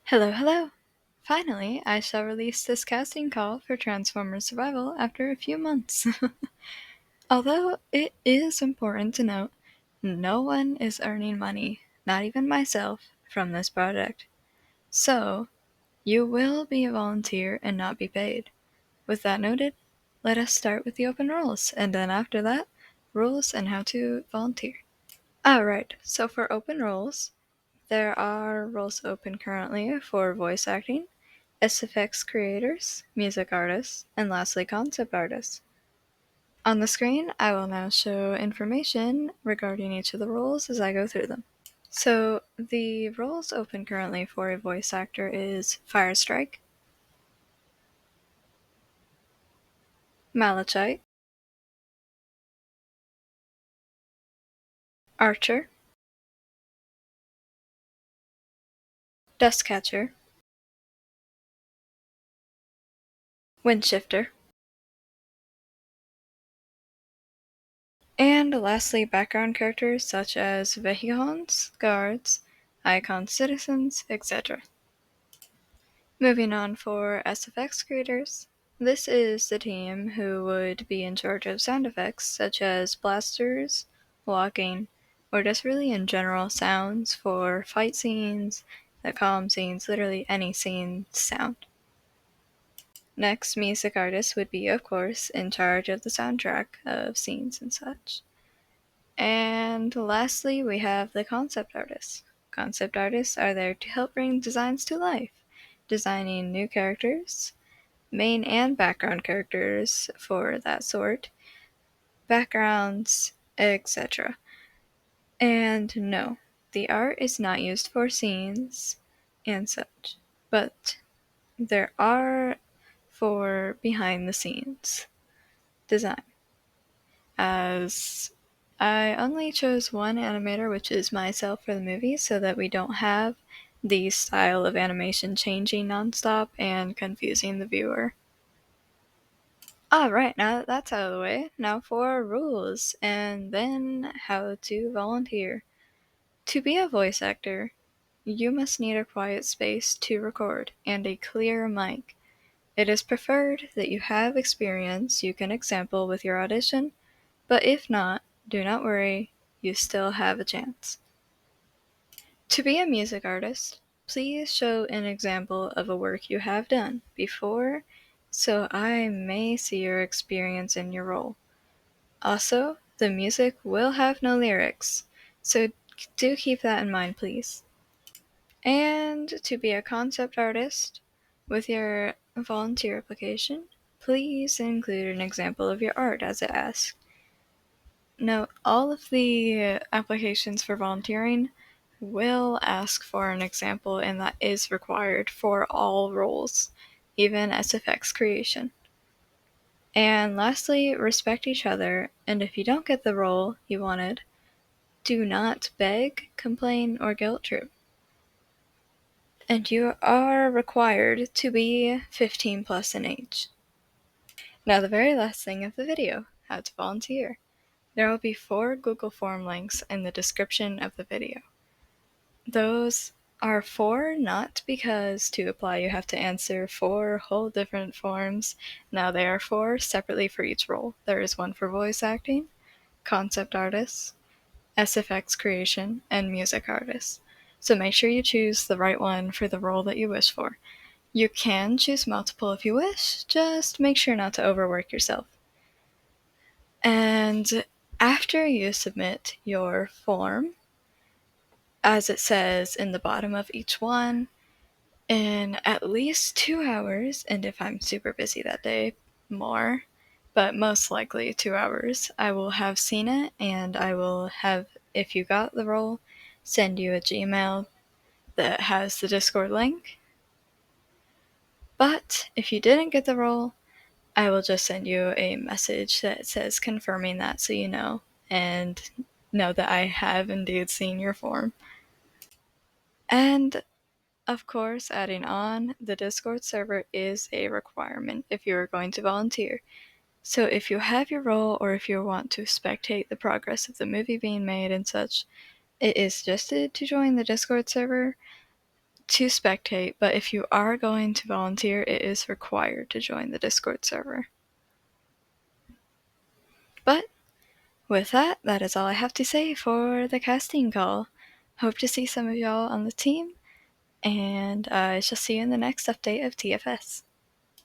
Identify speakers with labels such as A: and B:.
A: Hello, hello! Finally, I shall release this casting call for Transformers Survival after a few months. Although it is important to note, no one is earning money, not even myself, from this project. So, you will be a volunteer and not be paid. With that noted, let us start with the open roles, and then after that, rules and how to volunteer. Alright, so for open roles, there are roles open currently for voice acting, SFX creators, music artists, and lastly concept artists. On the screen, I will now show information regarding each of the roles as I go through them. So the roles open currently for a voice actor is Firestrike, Malachite, Archer, Dustcatcher, Windshifter, and lastly background characters such as vehicons, guards, icon citizens, etc. Moving on for SFX creators, this is the team who would be in charge of sound effects such as blasters, walking, or just really in general sounds for fight scenes, the calm scenes, literally any scene sound. Next, music artists would be, of course, in charge of the soundtrack of scenes and such. And lastly, we have the concept artists. Concept artists are there to help bring designs to life, designing new characters, main and background characters for that sort, backgrounds, etc. And no, the art is not used for scenes and such, but there are for behind the scenes design. As I only chose one animator, which is myself, for the movie, so that we don't have the style of animation changing nonstop and confusing the viewer. Alright, now that that's out of the way, now for rules, and then how to volunteer. To be a voice actor, you must need a quiet space to record, and a clear mic. It is preferred that you have experience you can example with your audition, but if not, do not worry, you still have a chance. To be a music artist, please show an example of a work you have done before, so I may see your experience in your role. Also, the music will have no lyrics, so do keep that in mind, please. And to be a concept artist, with your volunteer application, please include an example of your art as it asks. Note, all of the applications for volunteering will ask for an example, and that is required for all roles, even SFX creation. And lastly, respect each other, and if you don't get the role you wanted, do not beg, complain, or guilt trip. And you are required to be 15 plus in age. Now the very last thing of the video, how to volunteer. There will be 4 Google form links in the description of the video. Those are 4 not because to apply you have to answer 4 whole different forms. Now they are 4 separately for each role. There is one for voice acting, concept artists, SFX creation, and music artists. So make sure you choose the right one for the role that you wish for. You can choose multiple if you wish, just make sure not to overwork yourself. And after you submit your form, as it says in the bottom of each one, in at least 2 hours, and if I'm super busy that day, more, but most likely 2 hours, I will have seen it, and I will have, if you got the role, send you a Gmail that has the Discord link. But if you didn't get the role, I will just send you a message that says confirming that, so you know, and know that I have indeed seen your form. And of course, adding on, the Discord server is a requirement if you are going to volunteer. So if you have your role, or if you want to spectate the progress of the movie being made and such, it is suggested to join the Discord server. to spectate, but if you are going to volunteer, it is required to join the Discord server. But with that, that is all I have to say for the casting call. Hope to see some of y'all on the team, and I shall see you in the next update of TFS.